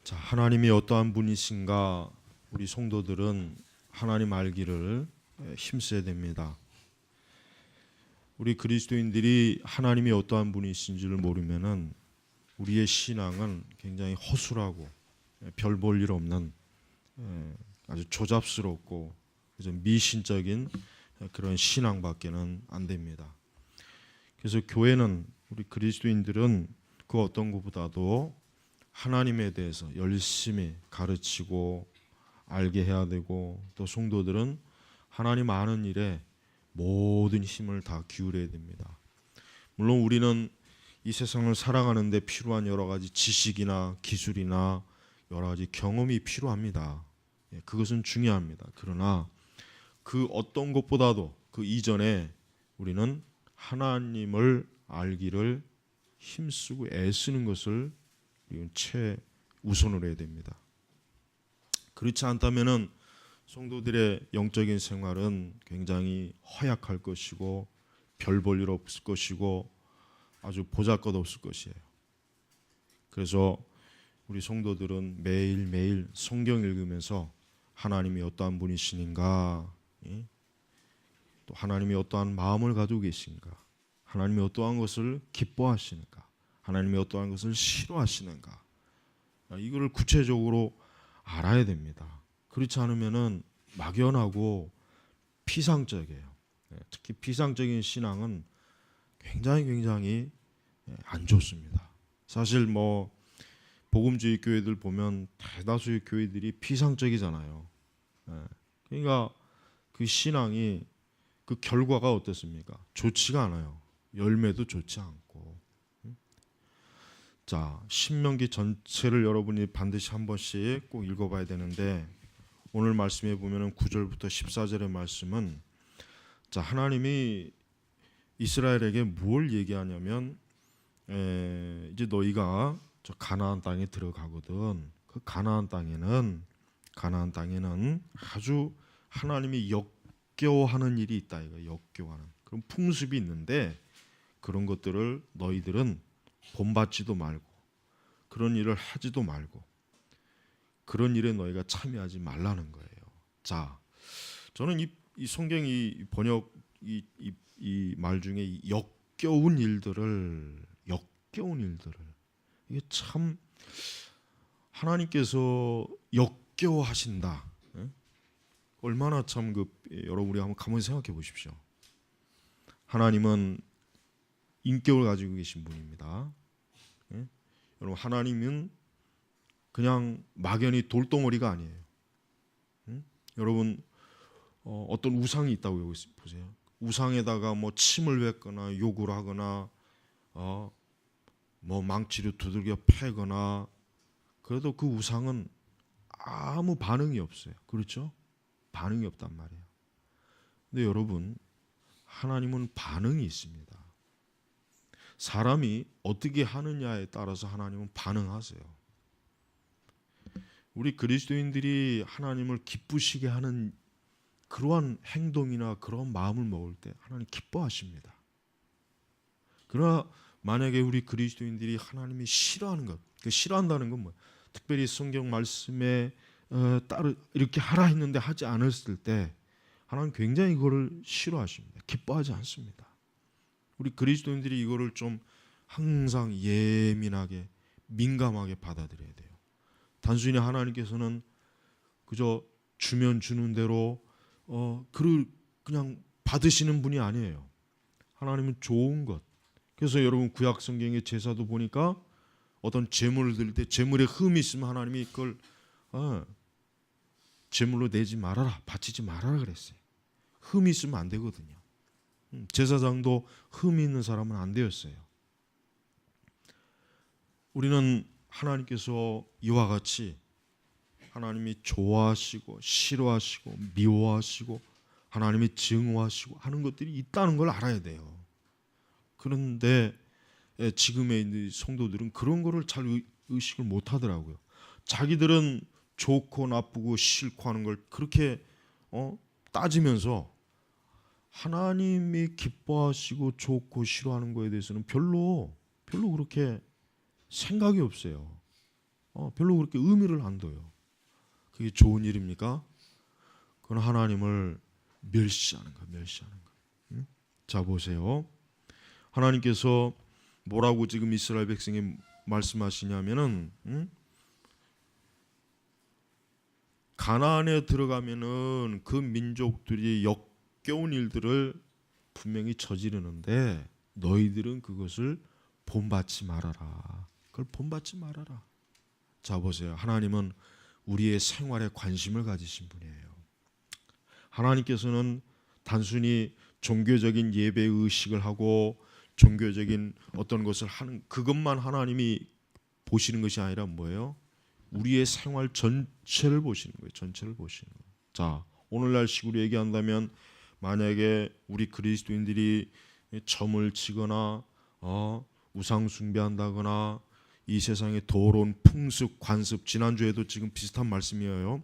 자, 하나님이 어떠한 분이신가 우리 성도들은 하나님 알기를 힘써야 됩니다. 우리 그리스도인들이 하나님이 어떠한 분이신지를 모르면은 우리의 신앙은 굉장히 허술하고 별 볼 일 없는 아주 조잡스럽고 미신적인 그런 신앙밖에는 안 됩니다. 그래서 교회는 우리 그리스도인들은 그 어떤 것보다도 하나님에 대해서 열심히 가르치고 알게 해야 되고, 또 성도들은 하나님 아는 일에 모든 힘을 다 기울여야 됩니다. 물론 우리는 이 세상을 살아가는데 필요한 여러 가지 지식이나 기술이나 여러 가지 경험이 필요합니다. 그것은 중요합니다. 그러나 그 어떤 것보다도 그 이전에 우리는 하나님을 알기를 힘쓰고 애쓰는 것을 최우선으로 해야 됩니다. 그렇지 않다면은 성도들의 영적인 생활은 굉장히 허약할 것이고 별 볼 일 없을 것이고 아주 보잘것없을 것이에요. 그래서 우리 성도들은 매일매일 성경 읽으면서 하나님이 어떠한 분이시는가, 또 하나님이 어떠한 마음을 가지고 계신가, 하나님이 어떠한 것을 기뻐하시는가, 하나님이 어떠한 것을 싫어하시는가, 이거를 구체적으로 알아야 됩니다. 그렇지 않으면은 막연하고 피상적이에요. 특히 피상적인 신앙은 굉장히 안 좋습니다. 사실 복음주의 교회들 보면 대다수의 교회들이 피상적이잖아요. 그러니까 그 신앙이 그 결과가 어떻습니까? 좋지가 않아요. 열매도 좋지 않고. 자, 신명기 전체를 여러분이 반드시 한 번씩 꼭 읽어봐야 되는데, 오늘 말씀에 보면은 9절부터 14절의 말씀은, 자, 하나님이 이스라엘에게 뭘 얘기하냐면, 이제 너희가 저 가나안 땅에 들어가거든. 그 가나안 땅에는 아주 하나님이 역겨워하는 일이 있다. 이거 역겨워하는 그런 풍습이 있는데, 그런 것들을 너희들은 본받지도 말고 그런 일을 하지도 말고 그런 일에 너희가 참여하지 말라는 거예요. 자, 저는 이 성경 이 번역 이 말 중에 이 역겨운 일들을 이게 참 하나님께서 역겨워하신다. 얼마나 참 여러분 우리 한번 가만히 생각해 보십시오. 하나님은 인격을 가지고 계신 분입니다. 여러분, 하나님은 그냥 막연히 돌덩어리가 아니에요. 여러분, 어떤 우상이 있다고 보세요. 우상에다가 침을 뱉거나 욕을 하거나 망치로 두들겨 패거나 그래도 그 우상은 아무 반응이 없어요. 그렇죠? 반응이 없단 말이에요. 근데 여러분, 하나님은 반응이 있습니다. 사람이 어떻게 하느냐에 따라서 하나님은 반응하세요. 우리 그리스도인들이 하나님을 기쁘시게 하는 그러한 행동이나 그런 마음을 먹을 때 하나님 기뻐하십니다. 그러나 만약에 우리 그리스도인들이 하나님이 싫어하는 것, 싫어한다는 건 뭐예요? 특별히 성경 말씀에 따로 이렇게 하라 했는데 하지 않았을 때 하나님 굉장히 이거를 싫어하십니다. 기뻐하지 않습니다. 우리 그리스도인들이 이거를 좀 항상 예민하게 민감하게 받아들여야 돼요. 단순히 하나님께서는 그저 주면 주는 대로 그냥 받으시는 분이 아니에요. 하나님은 좋은 것. 그래서 여러분 구약 성경의 제사도 보니까 어떤 제물을 드릴 때 제물에 흠이 있으면 하나님이 그걸 제물로 내지 말아라, 바치지 말아라 그랬어요. 흠이 있으면 안 되거든요. 제사장도 흠이 있는 사람은 안 되었어요. 우리는 하나님께서 이와 같이 하나님이 좋아하시고 싫어하시고 미워하시고 하나님이 증오하시고 하는 것들이 있다는 걸 알아야 돼요. 그런데 지금의 성도들은 그런 거를 잘 의식을 못 하더라고요. 자기들은 좋고 나쁘고 싫고 하는 걸 그렇게 따지면서 하나님이 기뻐하시고 좋고 싫어하는 거에 대해서는 별로 그렇게 생각이 없어요. 별로 그렇게 의미를 안 둬요. 그게 좋은 일입니까? 그건 하나님을 멸시하는 거예요. 멸시하는 거예요. 응? 자 보세요. 하나님께서 뭐라고 지금 이스라엘 백성에 말씀하시냐면은 가나안에 들어가면은 그 민족들이 역겨운 일들을 분명히 저지르는데 너희들은 그것을 본받지 말아라. 그걸 본받지 말아라. 자 보세요. 하나님은 우리의 생활에 관심을 가지신 분이에요. 하나님께서는 단순히 종교적인 예배 의식을 하고 종교적인 어떤 것을 하는 그것만 하나님이 보시는 것이 아니라 뭐예요? 우리의 생활 전체를 보시는 거예요. 전체를 보시는 거예요. 자, 오늘날 식으로 얘기한다면 만약에 우리 그리스도인들이 점을 치거나 우상 숭배한다거나 이 세상의 더러운 풍습, 관습, 지난주에도 지금 비슷한 말씀이에요.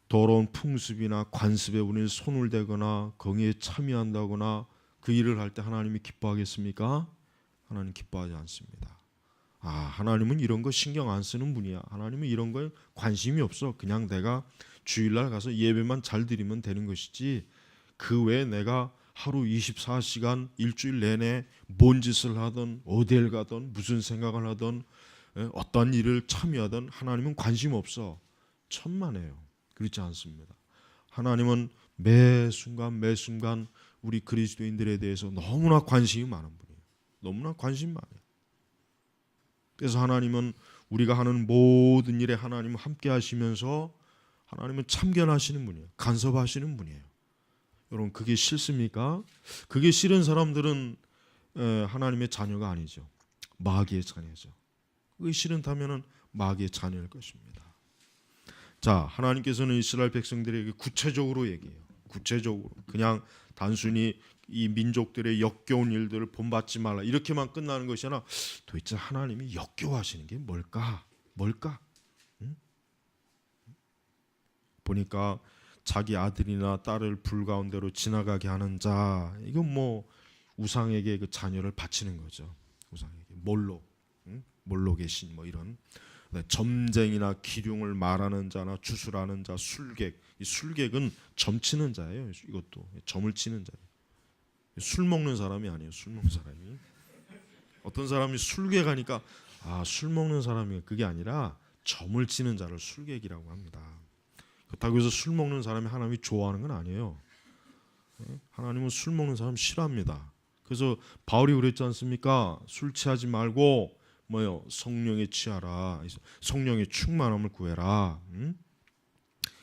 더러운 풍습이나 관습에 우리는 손을 대거나 거기에 참여한다거나 그 일을 할 때 하나님이 기뻐하겠습니까? 하나님 기뻐하지 않습니다. 하나님은 이런 거 신경 안 쓰는 분이야. 하나님은 이런 거에 관심이 없어. 그냥 내가 주일날 가서 예배만 잘 드리면 되는 것이지 그 외에 내가 하루 24시간 일주일 내내 뭔 짓을 하든 어딜 가든 무슨 생각을 하든 어떤 일을 참여하든 하나님은 관심 없어. 천만에요. 그렇지 않습니다. 하나님은 매 순간 우리 그리스도인들에 대해서 너무나 관심이 많은 분이에요. 너무나 관심이 많아요. 그래서 하나님은 우리가 하는 모든 일에 하나님은 함께 하시면서 하나님은 참견하시는 분이에요. 간섭하시는 분이에요. 여러분 그게 싫습니까? 그게 싫은 사람들은 하나님의 자녀가 아니죠. 마귀의 자녀죠. 그게 싫다면은 마귀의 자녀일 것입니다. 자, 하나님께서는 이스라엘 백성들에게 구체적으로 얘기해요. 구체적으로 그냥 단순히 이 민족들의 역겨운 일들을 본받지 말라 이렇게만 끝나는 것이 아니라 도대체 하나님이 역겨워하시는 게 뭘까? 응? 보니까 자기 아들이나 딸을 불 가운데로 지나가게 하는 자, 이건 뭐 우상에게 그 자녀를 바치는 거죠. 우상에게 몰록의 신 뭐 이런 점쟁이나 기륭을 말하는 자나 주술하는 자, 술객. 이 술객은 점치는 자예요. 이것도 점을 치는 자예요. 술 먹는 사람이 아니에요. 술 먹는 사람이 어떤 사람이 술객 하니까 술 먹는 사람이 그게 아니라 점을 치는 자를 술객이라고 합니다. 그렇다고 해서 술 먹는 사람이 하나님이 좋아하는 건 아니에요. 하나님은 술 먹는 사람 싫어합니다. 그래서 바울이 그랬지 않습니까? 술 취하지 말고 성령에 취하라. 성령의 충만함을 구해라.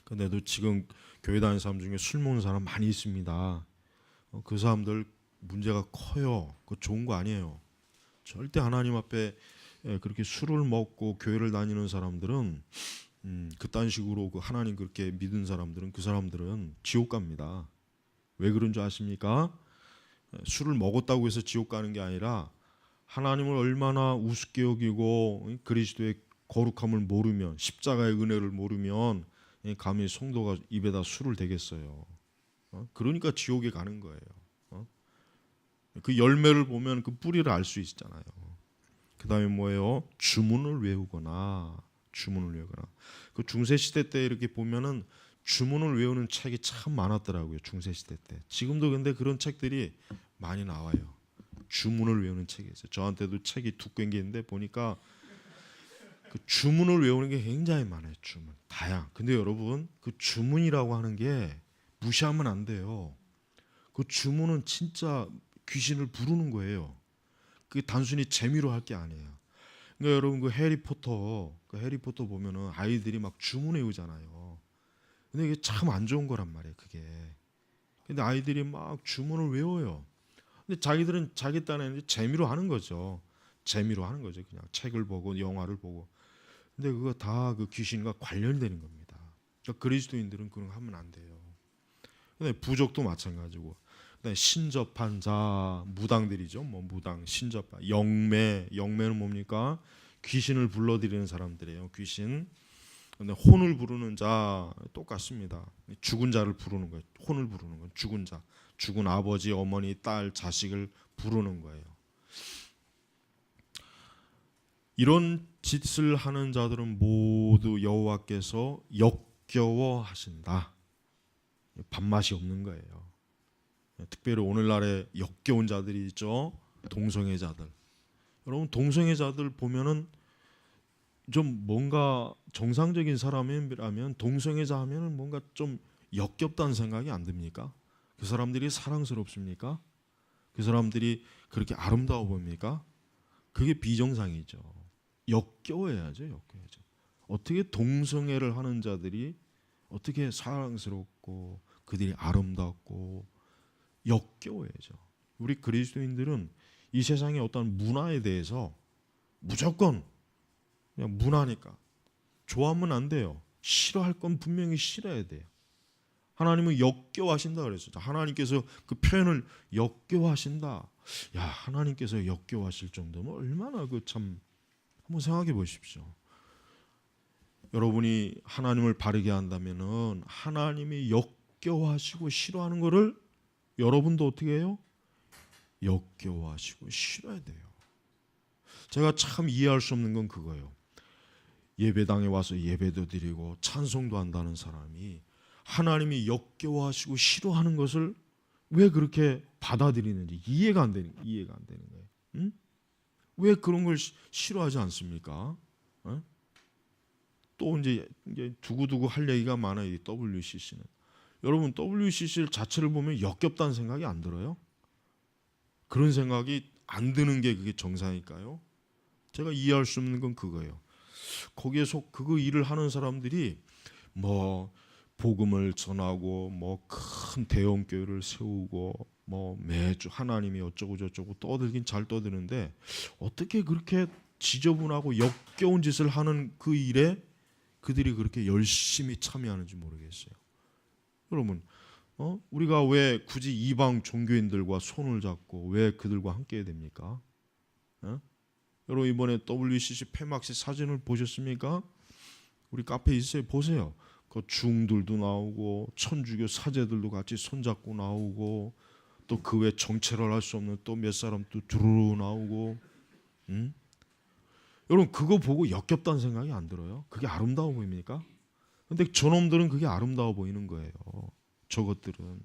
근데도 지금 교회 다니는 사람 중에 술 먹는 사람 많이 있습니다. 그 사람들 문제가 커요. 그거 좋은 거 아니에요. 절대 하나님 앞에 그렇게 술을 먹고 교회를 다니는 사람들은 그딴 식으로 그 하나님 그렇게 믿은 사람들은 그 사람들은 지옥 갑니다. 왜 그런 줄 아십니까? 술을 먹었다고 해서 지옥 가는 게 아니라 하나님을 얼마나 우습게 여기고 그리스도의 거룩함을 모르면 십자가의 은혜를 모르면 감히 성도가 입에다 술을 대겠어요. 그러니까 지옥에 가는 거예요. 그 열매를 보면 그 뿌리를 알 수 있잖아요. 그 다음에 뭐예요? 주문을 외우거나. 그 중세 시대 때 이렇게 보면은 주문을 외우는 책이 참 많았더라고요. 중세 시대 때. 지금도 근데 그런 책들이 많이 나와요. 주문을 외우는 책이 있어요. 저한테도 책이 두꺼운 게 있는데 보니까 그 주문을 외우는 게 굉장히 많아요. 주문 다양. 근데 여러분 그 주문이라고 하는 게 무시하면 안 돼요. 그 주문은 진짜 귀신을 부르는 거예요. 그게 단순히 재미로 할 게 아니에요. 그러니까 여러분 그 해리포터 보면은 아이들이 막 주문 외우잖아요. 근데 이게 참 안 좋은 거란 말이에요. 그게. 근데 아이들이 막 주문을 외워요. 근데 자기들은 자기 딴에 재미로 하는 거죠. 그냥 책을 보고 영화를 보고. 근데 그거 다 그 귀신과 관련되는 겁니다. 그러니까 그리스도인들은 그런 거 하면 안 돼요. 근데 부족도 마찬가지고. 신접한 자, 무당들이죠. 무당, 신접한, 영매는 뭡니까? 귀신을 불러들이는 사람들이에요. 귀신. 근데 혼을 부르는 자 똑같습니다. 죽은 자를 부르는 거예요. 혼을 부르는 건 죽은 자, 죽은 아버지, 어머니, 딸, 자식을 부르는 거예요. 이런 짓을 하는 자들은 모두 여호와께서 역겨워하신다. 밥맛이 없는 거예요. 특별히 오늘날에 역겨운 자들이 있죠. 동성애자들. 여러분 동성애자들 보면은 좀 뭔가 정상적인 사람이라면 동성애자 하면은 뭔가 좀 역겹다는 생각이 안 듭니까? 그 사람들이 사랑스럽습니까? 그 사람들이 그렇게 아름다워 보입니까? 그게 비정상이죠. 역겨워야죠, 역겨워야죠. 어떻게 동성애를 하는 자들이 어떻게 사랑스럽고 그들이 아름답고 역겨워야죠. 우리 그리스도인들은 이 세상의 어떤 문화에 대해서 무조건 그냥 문화니까 좋아하면 안 돼요. 싫어할 건 분명히 싫어야 돼요. 하나님은 역겨워하신다 그랬어요. 하나님께서 그 표현을 역겨워하신다. 야, 하나님께서 역겨워하실 정도면 얼마나 그 참 한번 생각해 보십시오. 여러분이 하나님을 바르게 한다면은 하나님이 역겨워하시고 싫어하는 것을 여러분도 어떻게 해요? 역겨워하시고 싫어야 돼요. 제가 참 이해할 수 없는 건 그거예요. 예배당에 와서 예배도 드리고 찬송도 한다는 사람이 하나님이 역겨워하시고 싫어하는 것을 왜 그렇게 받아들이는지 이해가 안 되는 거예요. 응? 왜 그런 걸 싫어하지 않습니까? 어? 또 이제 두고두고 할 얘기가 많아요. 이 WCC는. 여러분 WCC 자체를 보면 역겹다는 생각이 안 들어요? 그런 생각이 안 드는 게 그게 정상일까요? 제가 이해할 수 없는 건 그거예요. 거기에서 그거 일을 하는 사람들이 뭐 복음을 전하고 뭐 큰 대형 교회를 세우고 뭐 매주 하나님이 어쩌고 저쩌고 떠들긴 잘 떠드는데 어떻게 그렇게 지저분하고 역겨운 짓을 하는 그 일에 그들이 그렇게 열심히 참여하는지 모르겠어요. 여러분, 우리가 왜 굳이 이방 종교인들과 손을 잡고 왜 그들과 함께 해야 됩니까? 여러분 이번에 WCC 폐막식 사진을 보셨습니까? 우리 카페에 있어요. 보세요. 그 중들도 나오고 천주교 사제들도 같이 손잡고 나오고 또 그 외 정체를 할 수 없는 또 몇 사람 또 두루루 나오고. 여러분 그거 보고 역겹다는 생각이 안 들어요? 그게 아름다워 보입니까? 근데 저놈들은 그게 아름다워 보이는 거예요. 저것들은.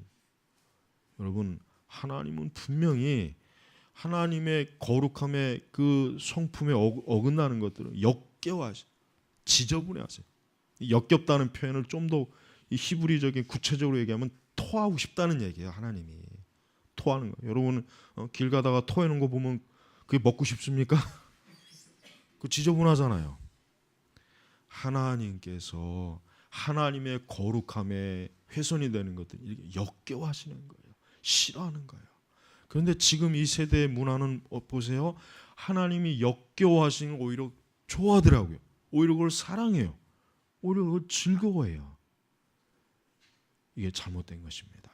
여러분 하나님은 분명히 하나님의 거룩함의 그 성품에 어긋나는 것들은 역겨워하세요. 지저분해하세요. 역겹다는 표현을 좀 더 히브리적인 구체적으로 얘기하면 토하고 싶다는 얘기예요. 하나님이 토하는 거예요. 여러분 길 가다가 토해놓은 거 보면 그게 먹고 싶습니까? 그 지저분하잖아요. 하나님께서 하나님의 거룩함에 훼손이 되는 것들 이렇게 역겨워하시는 거예요. 싫어하는 거예요. 그런데 지금 이 세대의 문화는 보세요. 하나님이 역겨워하시는 걸 오히려 좋아하더라고요. 오히려 그걸 사랑해요. 오히려 그걸 즐거워해요. 이게 잘못된 것입니다.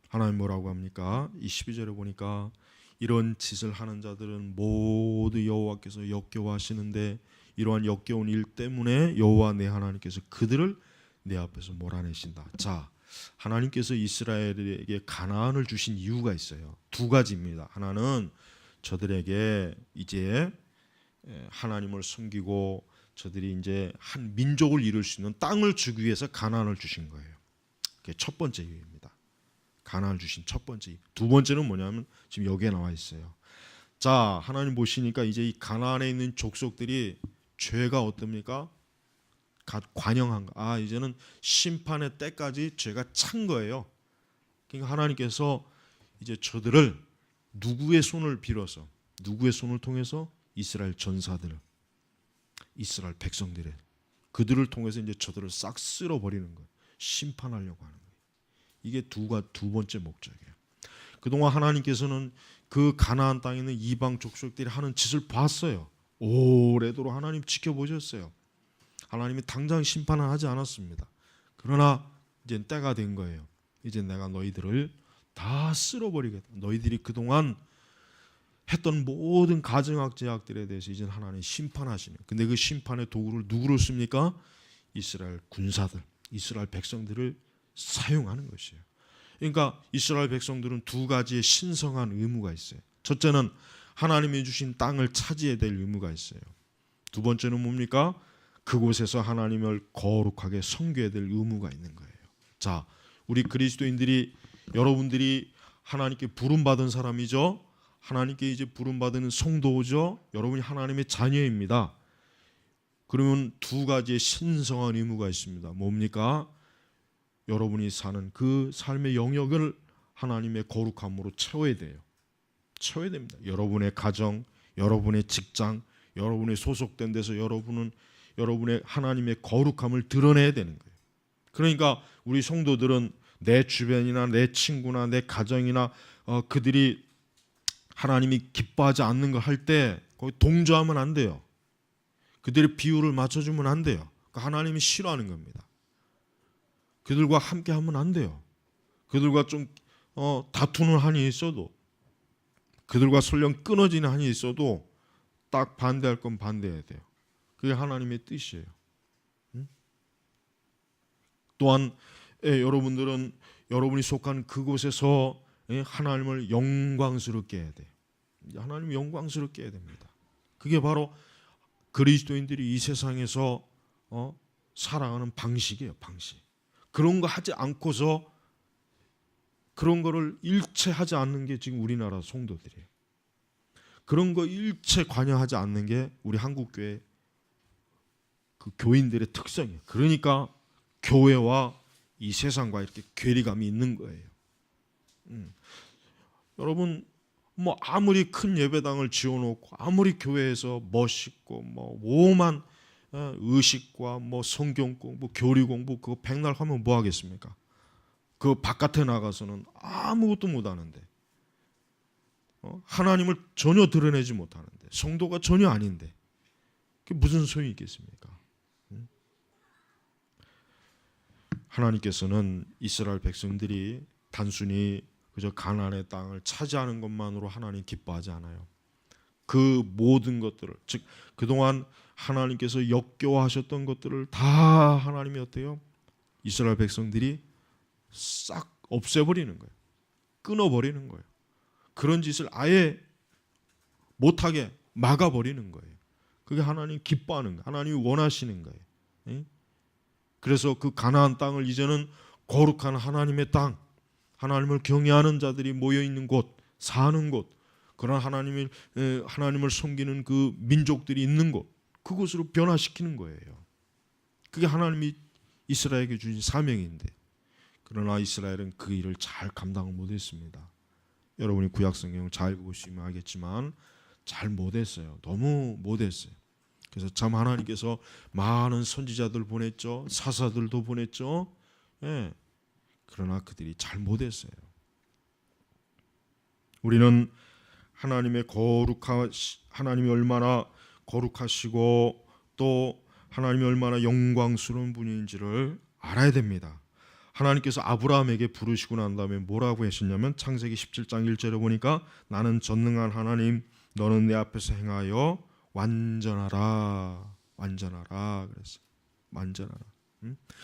하나님 뭐라고 합니까? 이 12절에 보니까 이런 짓을 하는 자들은 모두 여호와께서 역겨워하시는데 이러한 역겨운 일 때문에 여호와 내 하나님께서 그들을 내 앞에서 몰아내신다. 자, 하나님께서 이스라엘에게 가나안을 주신 이유가 있어요. 두 가지입니다. 하나는 저들에게 이제 하나님을 섬기고 저들이 이제 한 민족을 이룰 수 있는 땅을 주기 위해서 가나안을 주신 거예요. 그게 첫 번째 이유입니다. 가나안을 주신 첫 번째 이유. 두 번째는 뭐냐면 지금 여기에 나와 있어요. 자, 하나님 보시니까 이제 이 가나안에 있는 족속들이 죄가 어떻습니까? 관영한 거. 이제는 심판의 때까지 죄가 찬 거예요. 그러니까 하나님께서 이제 저들을 누구의 손을 빌어서 누구의 손을 통해서 이스라엘 전사들, 이스라엘 백성들의 그들을 통해서 이제 저들을 싹 쓸어버리는 거예요. 심판하려고 하는 거예요. 이게 두 번째 목적이에요. 그동안 하나님께서는 그 가나안 땅에 있는 이방 족속들이 하는 짓을 봤어요. 오래도록 하나님 지켜보셨어요. 하나님이 당장 심판은 하지 않았습니다. 그러나 이제 때가 된 거예요. 이제 내가 너희들을 다 쓸어버리겠다. 너희들이 그동안 했던 모든 가증악 제약들에 대해서 이제 하나님 심판하시는. 근데 그 심판의 도구를 누구로 씁니까? 이스라엘 군사들, 이스라엘 백성들을 사용하는 것이에요. 그러니까 이스라엘 백성들은 두 가지의 신성한 의무가 있어요. 첫째는 하나님이 주신 땅을 차지해야 될 의무가 있어요. 두 번째는 뭡니까? 그곳에서 하나님을 거룩하게 섬겨야 될 의무가 있는 거예요. 자, 우리 그리스도인들이, 여러분들이 하나님께 부름받은 사람이죠. 하나님께 이제 부름받은 성도죠. 여러분이 하나님의 자녀입니다. 그러면 두 가지의 신성한 의무가 있습니다. 뭡니까? 여러분이 사는 그 삶의 영역을 하나님의 거룩함으로 채워야 돼요. 채워야 됩니다. 여러분의 가정, 여러분의 직장, 여러분의 소속된 데서 여러분의 하나님의 거룩함을 드러내야 되는 거예요. 그러니까 우리 성도들은 내 주변이나 내 친구나 내 가정이나 그들이 하나님이 기뻐하지 않는 거 할 때 거기 동조하면 안 돼요. 그들의 비율을 맞춰주면 안 돼요. 하나님이 싫어하는 겁니다. 그들과 함께 하면 안 돼요. 그들과 좀 다투는 한이 있어도, 그들과 설령 끊어지는 한이 있어도 딱 반대할 건 반대해야 돼요. 그게 하나님의 뜻이에요. 또한 여러분들은 여러분이 속한 그곳에서 하나님을 영광스럽게 해야 돼요. 하나님 영광스럽게 해야 됩니다. 그게 바로 그리스도인들이 이 세상에서 살아가는 방식이에요. 방식. 그런 거 하지 않고서, 그런 거를 일체 하지 않는 게 지금 우리나라 성도들이에요. 그런 거 일체 관여하지 않는 게 우리 한국교회 그 교인들의 특성이에요. 그러니까 교회와 이 세상과 이렇게 괴리감이 있는 거예요. 여러분, 뭐 아무리 큰 예배당을 지어놓고 아무리 교회에서 멋있고 뭐 오만 의식과 뭐 성경 공부, 교리 공부 그거 백날 하면 뭐 하겠습니까? 그 바깥에 나가서는 아무것도 못 하는데, 하나님을 전혀 드러내지 못하는데, 성도가 전혀 아닌데 그게 무슨 소용이 있겠습니까? 하나님께서는 이스라엘 백성들이 단순히 그저 가나안의 땅을 차지하는 것만으로 하나님 기뻐하지 않아요. 그 모든 것들을, 즉 그동안 하나님께서 역겨워하셨던 것들을 다 하나님이 어때요? 이스라엘 백성들이 싹 없애버리는 거예요. 끊어버리는 거예요. 그런 짓을 아예 못하게 막아버리는 거예요. 그게 하나님 기뻐하는 거예요. 하나님이 원하시는 거예요. 그래서 그 가나안 땅을 이제는 거룩한 하나님의 땅, 하나님을 경외하는 자들이 모여있는 곳, 사는 곳, 그런 하나님을 섬기는 그 민족들이 있는 곳, 그곳으로 변화시키는 거예요. 그게 하나님이 이스라엘에게 주신 사명인데, 그러나 이스라엘은 그 일을 잘 감당을 못했습니다. 여러분이 구약성경 잘 읽으시면 알겠지만 잘 못했어요. 너무 못했어요. 그래서 참 하나님께서 많은 선지자들 보냈죠. 사사들도 보냈죠. 그러나 그들이 잘 못했어요. 우리는 하나님이 얼마나 거룩하시고 또 하나님이 얼마나 영광스러운 분인지를 알아야 됩니다. 하나님께서 아브라함에게 부르시고 난 다음에 뭐라고 하셨냐면, 창세기 17장 1절에 보니까 나는 전능한 하나님, 너는 내 앞에서 행하여 완전하라. 완전하라 그랬어요. 완전하라.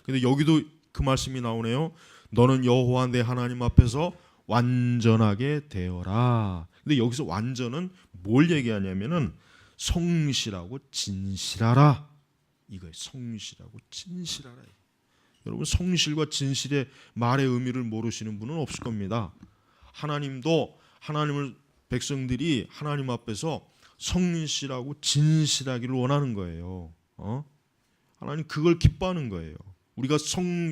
근데 여기도 그 말씀이 나오네요. 너는 여호와 내 하나님 앞에서 완전하게 되어라. 근데 여기서 완전은 뭘 얘기하냐면은 성실하고 진실하라. 이거예요. 성실하고 진실하라. 여러분, 성실과 진실의 말의 의미를 모르시는 분은 없을 겁니다. 하나님도 백성들이 하나님 앞에서 성실하고 진실하기를 원하는 거예요. 하나님 그걸 기뻐하는 거예요. 우리가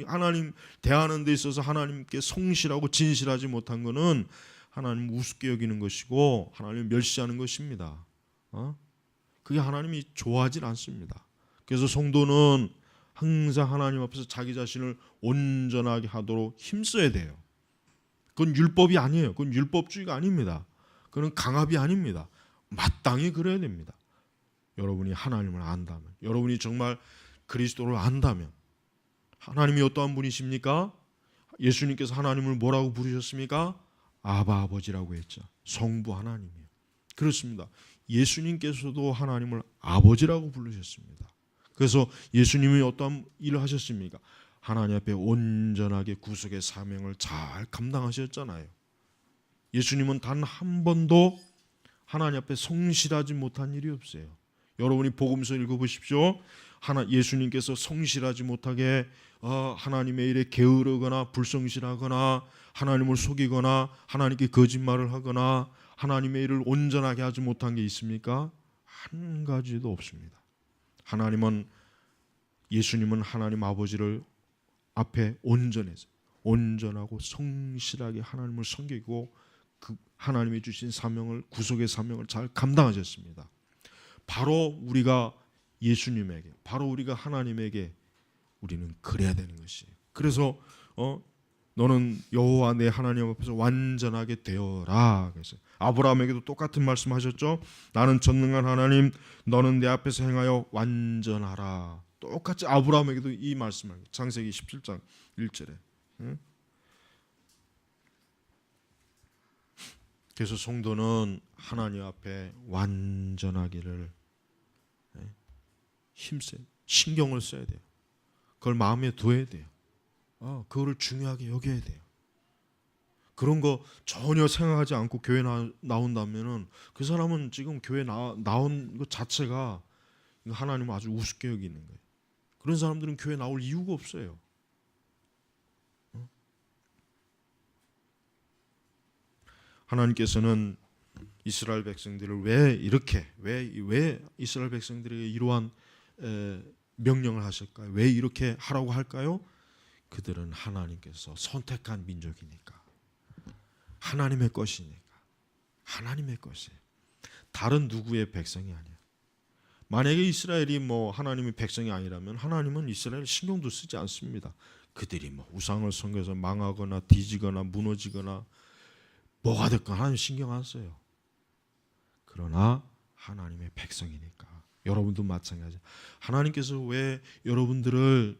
하나님 대하는 데 있어서 하나님께 성실하고 진실하지 못한 것은 하나님 우습게 여기는 것이고 하나님 멸시하는 것입니다. 그게 하나님이 좋아하지 않습니다. 그래서 성도는 항상 하나님 앞에서 자기 자신을 온전하게 하도록 힘써야 돼요. 그건 율법이 아니에요. 그건 율법주의가 아닙니다. 그건 강압이 아닙니다. 마땅히 그래야 됩니다. 여러분이 하나님을 안다면, 여러분이 정말 그리스도를 안다면, 하나님이 어떠한 분이십니까? 예수님께서 하나님을 뭐라고 부르셨습니까? 아바 아버지라고 했죠. 성부 하나님이요. 그렇습니다. 예수님께서도 하나님을 아버지라고 부르셨습니다. 그래서 예수님이 어떠한 일을 하셨습니까? 하나님 앞에 온전하게 구속의 사명을 잘 감당하셨잖아요. 예수님은 단 한 번도 하나님 앞에 성실하지 못한 일이 없어요. 여러분이 복음서 읽어보십시오. 예수님께서 성실하지 못하게 하나님의 일에 게으르거나 불성실하거나 하나님을 속이거나 하나님께 거짓말을 하거나 하나님의 일을 온전하게 하지 못한 게 있습니까? 한 가지도 없습니다. 예수님은 하나님 아버지를 앞에 온전하고 성실하게 하나님을 섬기고 그 하나님이 주신 사명을, 구속의 사명을 잘 감당하셨습니다. 바로 우리가 예수님에게, 바로 우리가 하나님에게 우리는 그래야 되는 것이에요. 그래서 너는 여호와 내 하나님 앞에서 완전하게 되어라. 그래서 아브라함에게도 똑같은 말씀하셨죠. 나는 전능한 하나님, 너는 내 앞에서 행하여 완전하라. 똑같이 아브라함에게도 이 말씀을, 창세기 17장 1절에. 그래서 성도는 하나님 앞에 완전하기를 신경을 써야 돼요. 그걸 마음에 둬야 돼요. 그거를 중요하게 여겨야 돼요. 그런 거 전혀 생각하지 않고 교회 나온다면은 그 사람은 지금 교회 나온 것 자체가 하나님을 아주 우습게 여기는 거예요. 그런 사람들은 교회 나올 이유가 없어요. 하나님께서는 이스라엘 백성들을 왜 이스라엘 백성들에게 이러한 명령을 하실까요? 왜 이렇게 하라고 할까요? 그들은 하나님께서 선택한 민족이니까, 하나님의 것이니까, 하나님의 것이에요. 다른 누구의 백성이 아니에요. 만약에 이스라엘이 하나님의 백성이 아니라면 하나님은 이스라엘 신경도 쓰지 않습니다. 그들이 우상을 섬겨서 망하거나 뒤지거나 무너지거나 뭐가 됐건 하나님 신경 안 써요. 그러나 하나님의 백성이니까 여러분도 마찬가지예요. 하나님께서 왜 여러분들을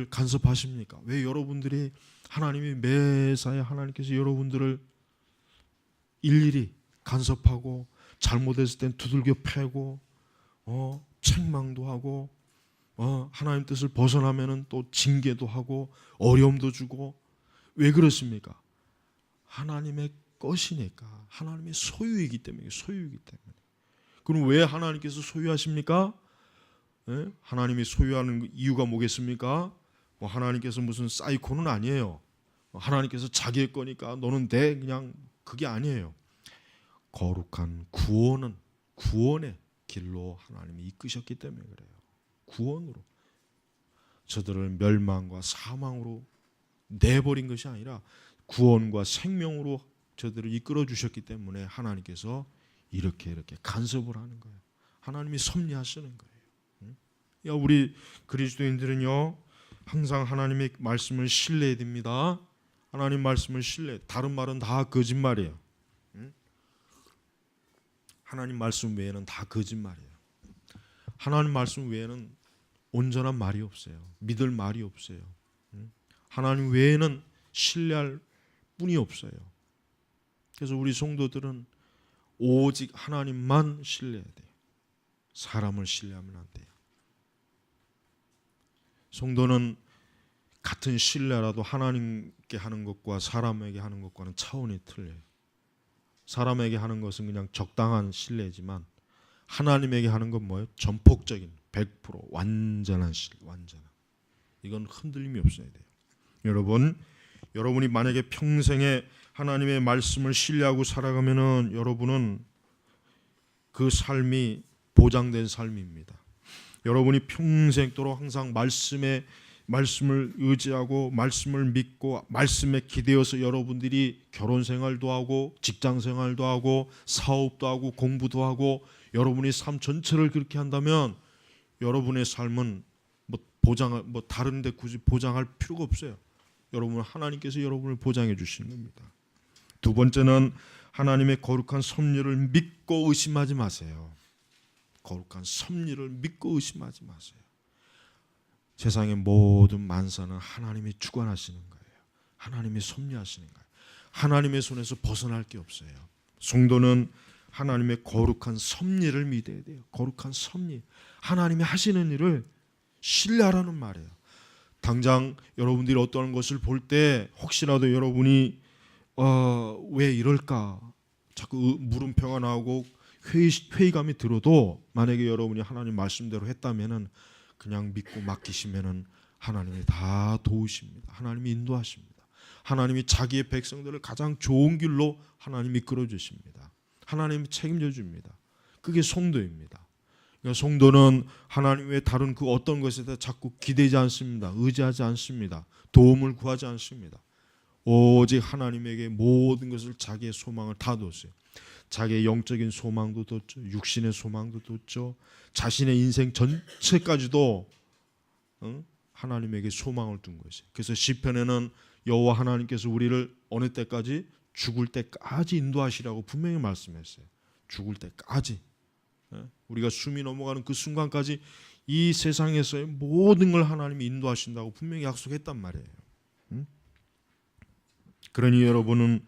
간섭하십니까? 왜 여러분들이 하나님이 매사에 하나님께서 여러분들을 일일이 간섭하고 잘못했을 땐 두들겨 패고 책망도 하고 하나님 뜻을 벗어나면은 또 징계도 하고 어려움도 주고 왜 그렇습니까? 하나님의 것이니까, 하나님의 소유이기 때문에. 그럼 왜 하나님께서 소유하십니까? 하나님이 소유하는 이유가 뭐겠습니까? 하나님께서 무슨 사이코는 아니에요. 하나님께서 자기의 거니까 너는 그냥 그게 아니에요. 거룩한 구원의 길로 하나님이 이끄셨기 때문에 그래요. 구원으로 저들을 멸망과 사망으로 내버린 것이 아니라 구원과 생명으로 저들을 이끌어 주셨기 때문에 하나님께서 이렇게 간섭을 하는 거예요. 하나님이 섭리하시는 거예요. 우리 그리스도인들은요, 항상 하나님의 말씀을 신뢰해야 됩니다. 하나님 말씀을 다른 말은 다 거짓말이에요. 하나님 말씀 외에는 다 거짓말이에요. 하나님 말씀 외에는 온전한 말이 없어요. 믿을 말이 없어요. 하나님 외에는 신뢰할 뿐이 없어요. 그래서 우리 성도들은 오직 하나님만 신뢰해야 돼요. 사람을 신뢰하면 안 돼요. 성도는 같은 신뢰라도 하나님께 하는 것과 사람에게 하는 것과는 차원이 틀려요. 사람에게 하는 것은 그냥 적당한 신뢰지만 하나님에게 하는 건 뭐예요? 전폭적인 100% 완전한 신뢰, 이건 흔들림이 없어야 돼요. 여러분이 만약에 평생에 하나님의 말씀을 신뢰하고 살아가면은 여러분은 그 삶이 보장된 삶입니다. 여러분이 평생도록 항상 말씀을 의지하고 말씀을 믿고 말씀에 기대어서 여러분들이 결혼 생활도 하고 직장 생활도 하고 사업도 하고 공부도 하고 여러분의 삶 전체를 그렇게 한다면 여러분의 삶은 다른 데 굳이 보장할 필요가 없어요. 여러분 하나님께서 여러분을 보장해 주시는 겁니다. 두 번째는 하나님의 거룩한 섭리를 믿고 의심하지 마세요. 거룩한 섭리를 믿고 의심하지 마세요. 세상의 모든 만사는 하나님이 주관하시는 거예요. 하나님이 섭리하시는 거예요. 하나님의 손에서 벗어날 게 없어요. 성도는 하나님의 거룩한 섭리를 믿어야 돼요. 거룩한 섭리. 하나님이 하시는 일을 신뢰하라는 말이에요. 당장 여러분들이 어떤 것을 볼 때 혹시라도 여러분이 왜 이럴까? 자꾸 물음표가 나오고 회의감이 들어도 만약에 여러분이 하나님 말씀대로 했다면은 그냥 믿고 맡기시면은 하나님이 다 도우십니다. 하나님이 인도하십니다. 하나님이 자기의 백성들을 가장 좋은 길로 하나님이 이끌어 주십니다. 하나님이 책임져 줍니다. 그게 성도입니다. 그러니까 성도는 하나님 외에 다른 그 어떤 것에 대해 자꾸 기대지 않습니다. 의지하지 않습니다. 도움을 구하지 않습니다. 오직 하나님에게 모든 것을 자기의 소망을 다 뒀어요. 자기의 영적인 소망도 뒀죠. 육신의 소망도 뒀죠. 자신의 인생 전체까지도 하나님에게 소망을 둔 것이에요. 그래서 시편에는 여호와 하나님께서 우리를 어느 때까지? 죽을 때까지 인도하시라고 분명히 말씀했어요. 죽을 때까지. 우리가 숨이 넘어가는 그 순간까지 이 세상에서의 모든 걸 하나님이 인도하신다고 분명히 약속했단 말이에요. 그러니 여러분은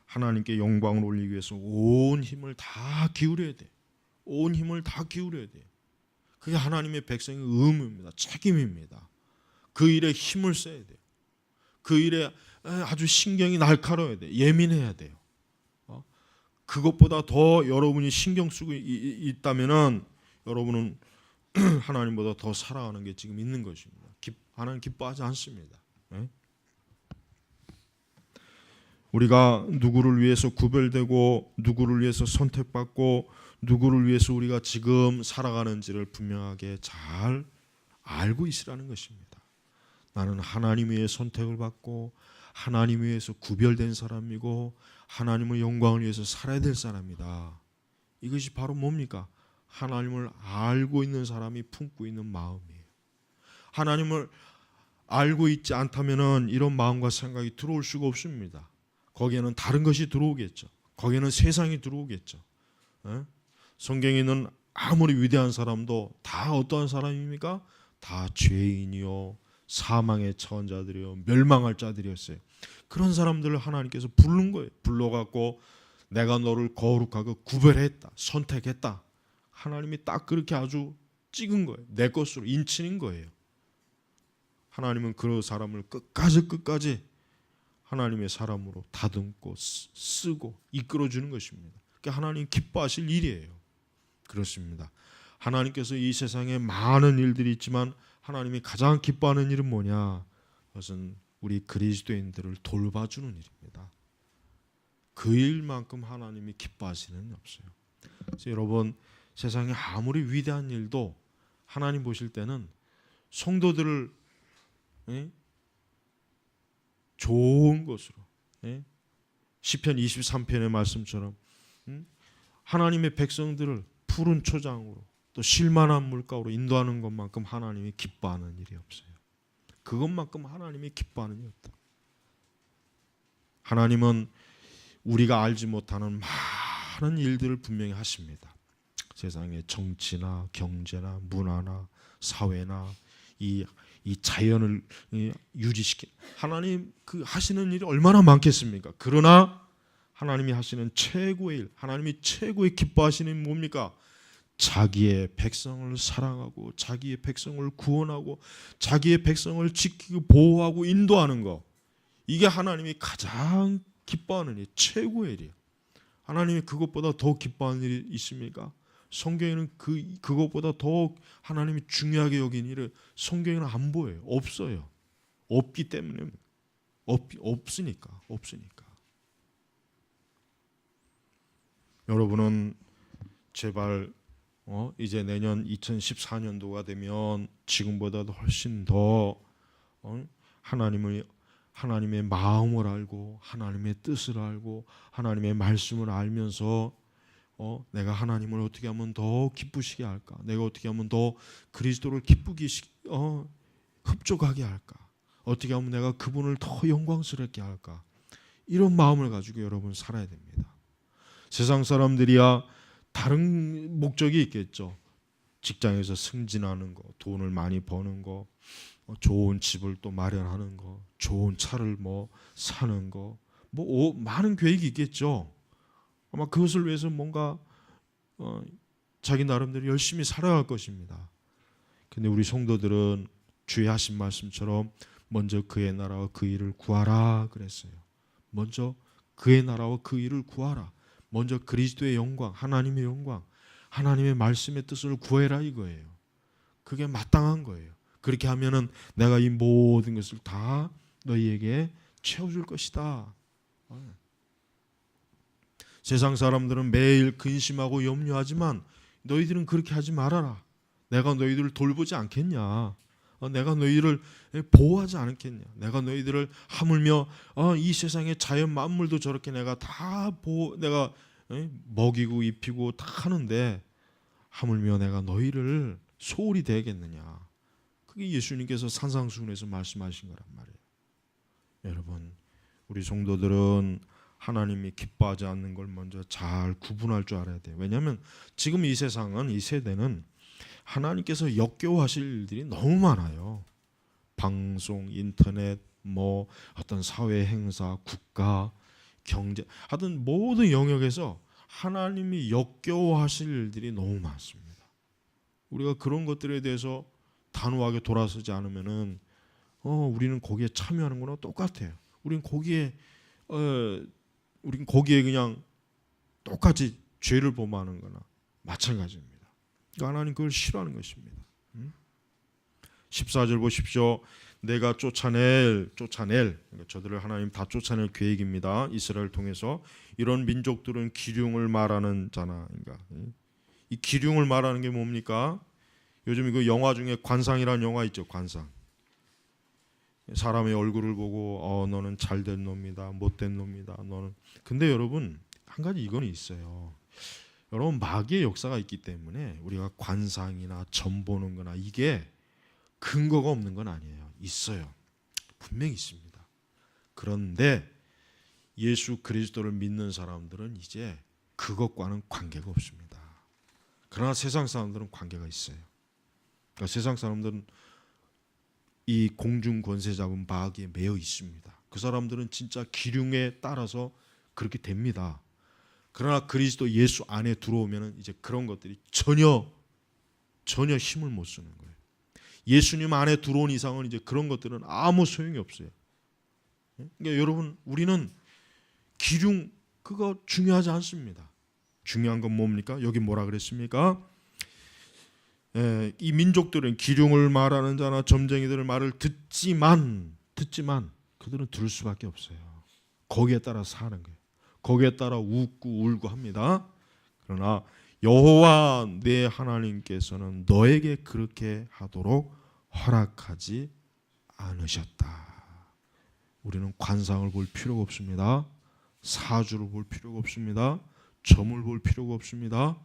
하나님께 영광을 올리기 위해서 온 힘을 다 기울여야 돼요. 온 힘을 다 기울여야 돼요. 그게 하나님의 백성의 의무입니다. 책임입니다. 그 일에 힘을 써야 돼요. 그 일에 아주 신경이 날카로워야 돼요. 예민해야 돼요. 그것보다 더 여러분이 신경 쓰고 있다면은 여러분은 하나님보다 더 사랑하는 게 지금 있는 것입니다. 하나님 기뻐하지 않습니다. 우리가 누구를 위해서 구별되고 누구를 위해서 선택받고 누구를 위해서 우리가 지금 살아가는지를 분명하게 잘 알고 있으라는 것입니다. 나는 하나님 위해 선택을 받고 하나님 위해서 구별된 사람이고 하나님의 영광을 위해서 살아야 될 사람이다. 이것이 바로 뭡니까? 하나님을 알고 있는 사람이 품고 있는 마음이에요. 하나님을 알고 있지 않다면은 이런 마음과 생각이 들어올 수가 없습니다. 거기에는 다른 것이 들어오겠죠. 거기에는 세상이 들어오겠죠. 성경에는 아무리 위대한 사람도 다 어떠한 사람입니까? 다 죄인이요 사망의 처한자들이요 멸망할 자들이었어요. 그런 사람들을 하나님께서 부른 거예요. 불러갖고 내가 너를 거룩하고 구별했다, 선택했다. 하나님이 딱 그렇게 아주 찍은 거예요. 내 것으로 인치는 거예요. 하나님은 그 사람을 끝까지 하나님의 사람으로 다듬고 쓰고 이끌어주는 것입니다. 그게 하나님 기뻐하실 일이에요. 그렇습니다. 하나님께서 이 세상에 많은 일들이 있지만 하나님이 가장 기뻐하는 일은 뭐냐? 그것은 우리 그리스도인들을 돌봐주는 일입니다. 그 일만큼 하나님이 기뻐하시는 일 없어요. 그래서 여러분 세상에 아무리 위대한 일도 하나님 보실 때는 성도들을 좋은 것으로 시편 23편의 말씀처럼 하나님의 백성들을 푸른 초장으로 또 쉴만한 물가로 인도하는 것만큼 하나님이 기뻐하는 일이 없어요. 그것만큼 하나님이 기뻐하는 일이 없다. 하나님은 우리가 알지 못하는 많은 일들을 분명히 하십니다. 세상의 정치나 경제나 문화나 사회나 이 자연을 유지시키 하나님 그 하시는 일이 얼마나 많겠습니까? 그러나 하나님이 하시는 최고의 일, 하나님이 최고의 기뻐하시는 일은 뭡니까? 자기의 백성을 사랑하고 자기의 백성을 구원하고 자기의 백성을 지키고 보호하고 인도하는 것. 이게 하나님이 가장 기뻐하는 일, 최고의 일이에요. 하나님이 그것보다 더 기뻐하는 일이 있습니까? 성경에는 그것보다 더 하나님이 중요하게 여긴 일을 성경에는 안 보여요. 없어요. 없기 때문에 없으니까. 여러분은 제발 이제 내년 2014년도가 되면 지금보다도 훨씬 더 하나님의 마음을 알고 하나님의 뜻을 알고 하나님의 말씀을 알면서 내가 하나님을 어떻게 하면 더 기쁘시게 할까? 내가 어떻게 하면 더 그리스도를 기쁘게 흡족하게 할까? 어떻게 하면 내가 그분을 더 영광스럽게 할까? 이런 마음을 가지고 여러분 살아야 됩니다. 세상 사람들이야 다른 목적이 있겠죠. 직장에서 승진하는 거, 돈을 많이 버는 거, 좋은 집을 또 마련하는 거, 좋은 차를 사는 거, 많은 계획이 있겠죠. 아마 그것을 위해서 뭔가 자기 나름대로 열심히 살아갈 것입니다. 근데 우리 성도들은 주의 하신 말씀처럼 먼저 그의 나라와 그 일을 구하라 그랬어요. 먼저 그의 나라와 그 일을 구하라. 먼저 그리스도의 영광, 하나님의 영광, 하나님의 말씀의 뜻을 구해라 이거예요. 그게 마땅한 거예요. 그렇게 하면은 내가 이 모든 것을 다 너희에게 채워줄 것이다. 세상 사람들은 매일 근심하고 염려하지만 너희들은 그렇게 하지 말아라. 내가 너희들을 돌보지 않겠냐. 내가 너희를 보호하지 않겠냐. 내가 너희들을 하물며 이 세상의 자연 만물도 저렇게 내가 다 내가 먹이고 입히고 다 하는데 하물며 내가 너희를 소홀히 대하겠느냐. 그게 예수님께서 산상수훈에서 말씀하신 거란 말이에요. 여러분, 우리 성도들은 하나님이 기뻐하지 않는 걸 먼저 잘 구분할 줄 알아야 돼요. 왜냐하면 지금 이 세상은, 이 세대는 하나님께서 역겨워하실 일들이 너무 많아요. 방송, 인터넷, 뭐 어떤 사회 행사, 국가, 경제, 하여튼 모든 영역에서 하나님이 역겨워하실 일들이 너무 많습니다. 우리가 그런 것들에 대해서 단호하게 돌아서지 않으면은 우리는 거기에 참여하는 거나 똑같아요. 우린 거기에 그냥 똑같이 죄를 범하는 거나 마찬가지입니다. 그러니까 하나님 그걸 싫어하는 것입니다. 14절 보십시오. 내가 쫓아낼 그러니까 저들을 하나님 다 쫓아낼 계획입니다. 이스라엘 통해서. 이런 민족들은 기륭을 말하는 자나. 그러니까 이 기륭을 말하는 게 뭡니까? 요즘 이거 영화 중에 관상이라는 영화 있죠. 관상. 사람의 얼굴을 보고 너는 잘된 놈이다, 못된 놈이다. 너는. 근데 여러분 한 가지 이건 있어요. 여러분 마귀의 역사가 있기 때문에 우리가 관상이나 점 보는 거나 이게 근거가 없는 건 아니에요. 있어요. 분명히 있습니다. 그런데 예수 그리스도를 믿는 사람들은 이제 그것과는 관계가 없습니다. 그러나 세상 사람들은 관계가 있어요. 그러니까 세상 사람들은 이 공중 권세 잡은 마귀에 매여 있습니다. 그 사람들은 진짜 기륭에 따라서 그렇게 됩니다. 그러나 그리스도 예수 안에 들어오면 이제 그런 것들이 전혀 힘을 못 쓰는 거예요. 예수님 안에 들어온 이상은 이제 그런 것들은 아무 소용이 없어요. 그러니까 여러분 우리는 기륭 그거 중요하지 않습니다. 중요한 건 뭡니까? 여기 뭐라 그랬습니까? 이 민족들은 기륭을 말하는 자나 점쟁이들의 말을 듣지만 그들은 들을 수밖에 없어요. 거기에 따라 사는 거예요. 거기에 따라 웃고 울고 합니다. 그러나 여호와 내 하나님께서는 너에게 그렇게 하도록 허락하지 않으셨다. 우리는 관상을 볼 필요가 없습니다. 사주를 볼 필요가 없습니다. 점을 볼 필요가 없습니다.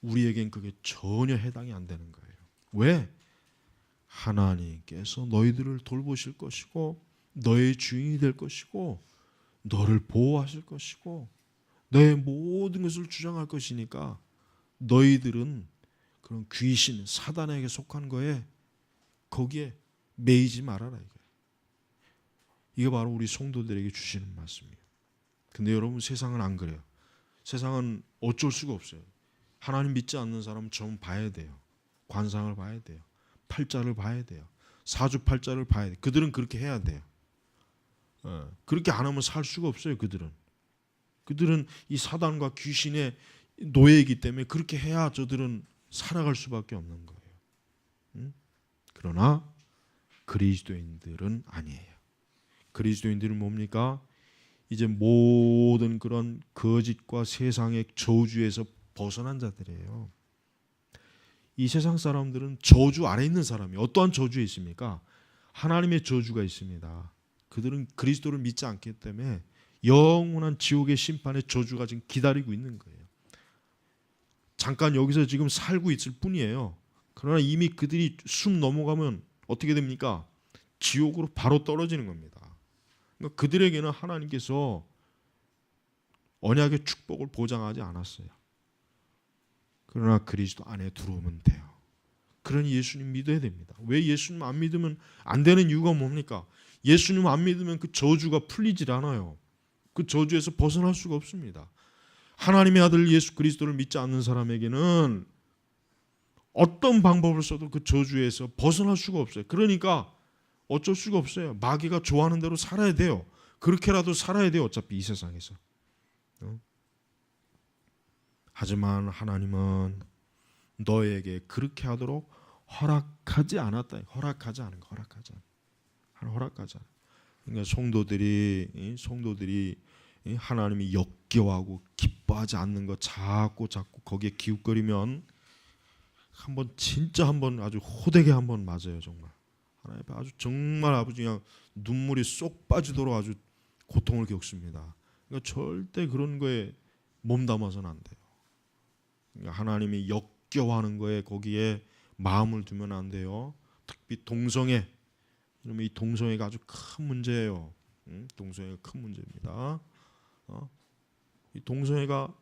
우리에겐 그게 전혀 해당이 안 되는 거예요. 왜? 하나님께서 너희들을 돌보실 것이고 너의 주인이 될 것이고 너를 보호하실 것이고 너의 모든 것을 주장할 것이니까 너희들은 그런 귀신, 사단에게 속한 거에 거기에 매이지 말아라 이거예요. 이게 바로 우리 성도들에게 주시는 말씀이에요. 근데 여러분 세상은 안 그래요. 세상은 어쩔 수가 없어요. 하나님 믿지 않는 사람은 점 봐야 돼요. 관상을 봐야 돼요. 팔자를 봐야 돼요. 사주팔자를 봐야 돼요. 그들은 그렇게 해야 돼요. 그렇게 안 하면 살 수가 없어요. 그들은 이 사단과 귀신의 노예이기 때문에 그렇게 해야 저들은 살아갈 수밖에 없는 거예요. 그러나 그리스도인들은 아니에요. 그리스도인들은 뭡니까? 이제 모든 그런 거짓과 세상의 저주에서 벗어난 자들이에요. 이 세상 사람들은 저주 아래 있는 사람이 어떠한 저주에 있습니까? 하나님의 저주가 있습니다. 그들은 그리스도를 믿지 않기 때문에 영원한 지옥의 심판의 저주가 지금 기다리고 있는 거예요. 잠깐 여기서 지금 살고 있을 뿐이에요. 그러나 이미 그들이 숨 넘어가면 어떻게 됩니까? 지옥으로 바로 떨어지는 겁니다. 그러니까 그들에게는 하나님께서 언약의 축복을 보장하지 않았어요. 그러나 그리스도 안에 들어오면 돼요. 그러니 예수님 믿어야 됩니다. 왜 예수님 안 믿으면 안 되는 이유가 뭡니까? 예수님 안 믿으면 그 저주가 풀리질 않아요. 그 저주에서 벗어날 수가 없습니다. 하나님의 아들 예수 그리스도를 믿지 않는 사람에게는 어떤 방법을 써도 그 저주에서 벗어날 수가 없어요. 그러니까 어쩔 수가 없어요. 마귀가 좋아하는 대로 살아야 돼요. 그렇게라도 살아야 돼요. 어차피 이 세상에서. 하지만 하나님은 너에게 그렇게 하도록 허락하지 않았다. 허락하지 않은 거, 허락하지 않아. 그러니까 성도들이 하나님이 역겨워하고 기뻐하지 않는 거 자꾸 거기에 기웃거리면 한번 아주 호되게 한번 맞아요. 정말 하나님 앞에 아주 정말 아버지 그냥 눈물이 쏙 빠지도록 아주 고통을 겪습니다. 그러니까 절대 그런 거에 몸담아서는 안 돼요. 그러니까 하나님이 역겨워하는 거에 거기에 마음을 두면 안 돼요. 특히 동성애, 이 동성애가 아주 큰 문제예요. 동성애가 큰 문제입니다. 이 동성애가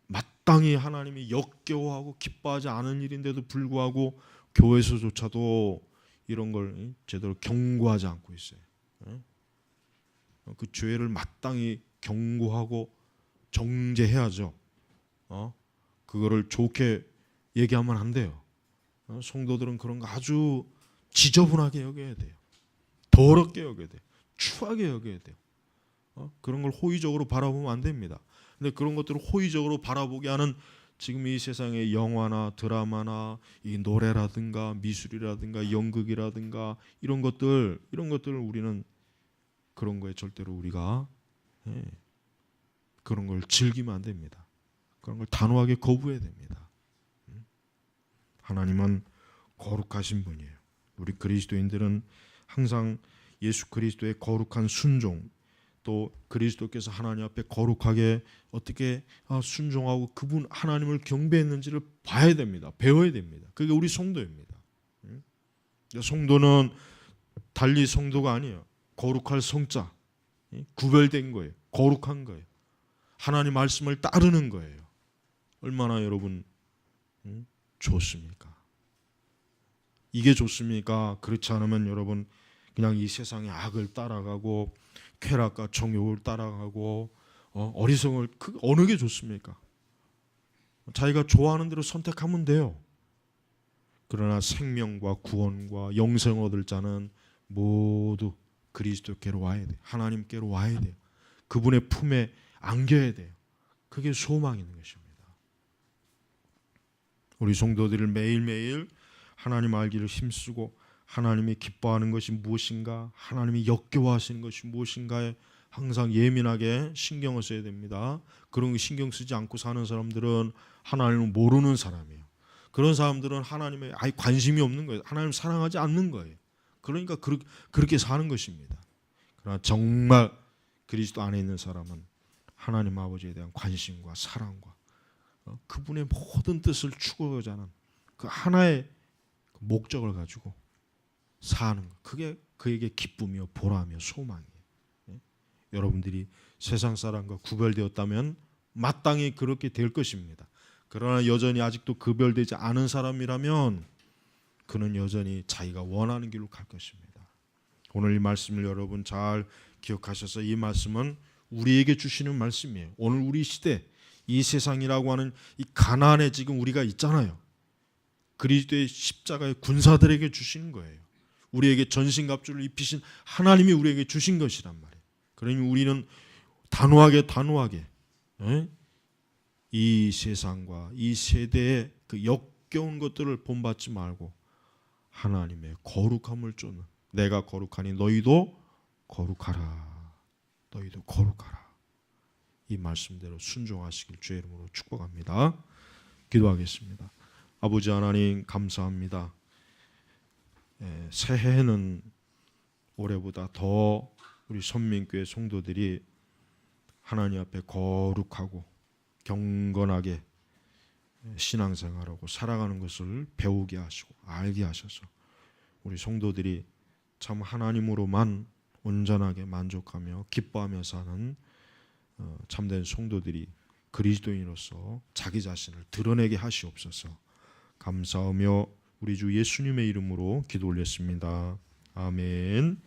마땅히 하나님이 역겨워하고 기뻐하지 않은 일인데도 불구하고 교회에서조차도 이런 걸 제대로 경고하지 않고 있어요. 그 죄를 마땅히 경고하고 정죄해야죠. 그거를 좋게 얘기하면 안 돼요. 성도들은 그런 거 아주 지저분하게 여겨야 돼요. 더럽게 여겨야 돼요. 추하게 여겨야 돼요. 그런 걸 호의적으로 바라보면 안 됩니다. 근데 그런 것들을 호의적으로 바라보게 하는 지금 이 세상의 영화나 드라마나 이 노래라든가 미술이라든가 연극이라든가 이런 것들을 우리는 그런 거에 절대로 우리가 그런 걸 즐기면 안 됩니다. 그런 걸 단호하게 거부해야 됩니다. 하나님은 거룩하신 분이에요. 우리 그리스도인들은 항상 예수 그리스도의 거룩한 순종, 또 그리스도께서 하나님 앞에 거룩하게 어떻게 순종하고 그분 하나님을 경배했는지를 봐야 됩니다. 배워야 됩니다. 그게 우리 성도입니다. 성도는 달리 성도가 아니에요. 거룩할 성자, 구별된 거예요. 거룩한 거예요. 하나님 말씀을 따르는 거예요. 얼마나 여러분 좋습니까? 이게 좋습니까? 그렇지 않으면 여러분 그냥 이 세상의 악을 따라가고 쾌락과 정욕을 따라가고 어리석을 어느 게 좋습니까? 자기가 좋아하는 대로 선택하면 돼요. 그러나 생명과 구원과 영생을 얻을 자는 모두 그리스도께로 와야 돼요. 하나님께로 와야 돼요. 그분의 품에 안겨야 돼요. 그게 소망이 있는 것입니다. 우리 성도들을 매일매일 하나님 알기를 힘쓰고 하나님이 기뻐하는 것이 무엇인가, 하나님이 역겨워하시는 것이 무엇인가에 항상 예민하게 신경을 써야 됩니다. 그런 거 신경 쓰지 않고 사는 사람들은 하나님을 모르는 사람이에요. 그런 사람들은 하나님에 아예 관심이 없는 거예요. 하나님을 사랑하지 않는 거예요. 그러니까 그렇게 사는 것입니다. 그러나 정말 그리스도 안에 있는 사람은 하나님 아버지에 대한 관심과 사랑과 그분의 모든 뜻을 추구하고자 하는 그 하나의 목적을 가지고 사는 것. 그게 그에게 기쁨이요 보람이요 소망이에요. 여러분들이 세상 사람과 구별되었다면 마땅히 그렇게 될 것입니다. 그러나 여전히 아직도 구별되지 않은 사람이라면 그는 여전히 자기가 원하는 길로 갈 것입니다. 오늘 이 말씀을 여러분 잘 기억하셔서 이 말씀은 우리에게 주시는 말씀이에요. 오늘 우리 시대 이 세상이라고 하는 이 가난에 지금 우리가 있잖아요. 그리스도의 십자가의 군사들에게 주신 거예요. 우리에게 전신갑주를 입히신 하나님이 우리에게 주신 것이란 말이에요. 그러니 우리는 단호하게 이 세상과 이 세대의 그 역겨운 것들을 본받지 말고 하나님의 거룩함을 쫓는 내가 거룩하니 너희도 거룩하라. 너희도 거룩하라. 이 말씀대로 순종하시길 주의 이름으로 축복합니다. 기도하겠습니다. 아버지 하나님 감사합니다. 새해에는 올해보다 더 우리 선민교회 성도들이 하나님 앞에 거룩하고 경건하게 신앙생활하고 살아가는 것을 배우게 하시고 알게 하셔서 우리 성도들이 참 하나님으로만 온전하게 만족하며 기뻐하며 사는 참된 성도들이 그리스도인으로서 자기 자신을 드러내게 하시옵소서. 감사하며 우리 주 예수님의 이름으로 기도 올렸습니다. 아멘.